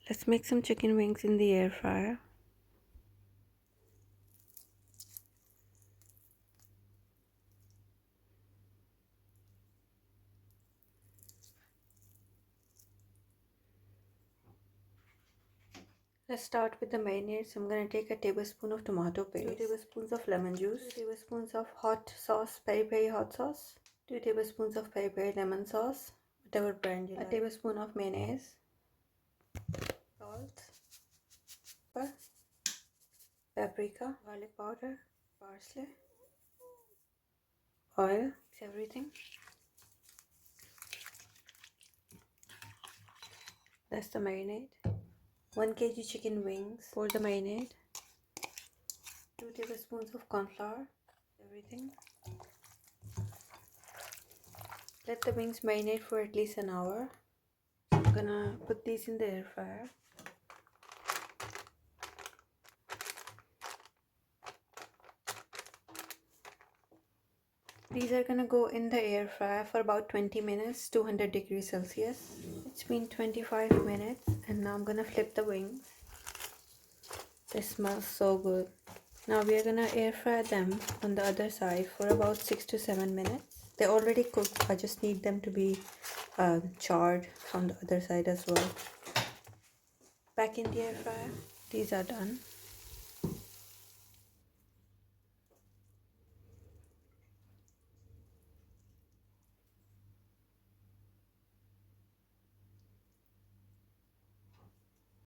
Let's make some chicken wings in the air fryer. Let's start with the marinade. So I'm going to take a tablespoon of tomato paste, 2 tablespoons of lemon juice, 2 tablespoons of hot sauce, peri peri hot sauce, 2 tablespoons of peri peri lemon sauce, whatever brand you like, a tablespoon of mayonnaise, salt, pepper, paprika, garlic powder, parsley, oil, mix everything. That's the marinade. 1 kg chicken wings, pour the marinade, 2 tablespoons of corn flour, everything. Let the wings marinate for at least an hour. So I'm gonna put these in the air fryer. These are gonna go in the air fryer for about 20 minutes, 200 degrees Celsius. It's been 25 minutes and now I'm gonna flip the wings. They smell so good. Now we are gonna air fry them on the other side for about 6 to 7 minutes. They're already cooked. I just need them to be charred from the other side as well. Back in the air fryer. These are done.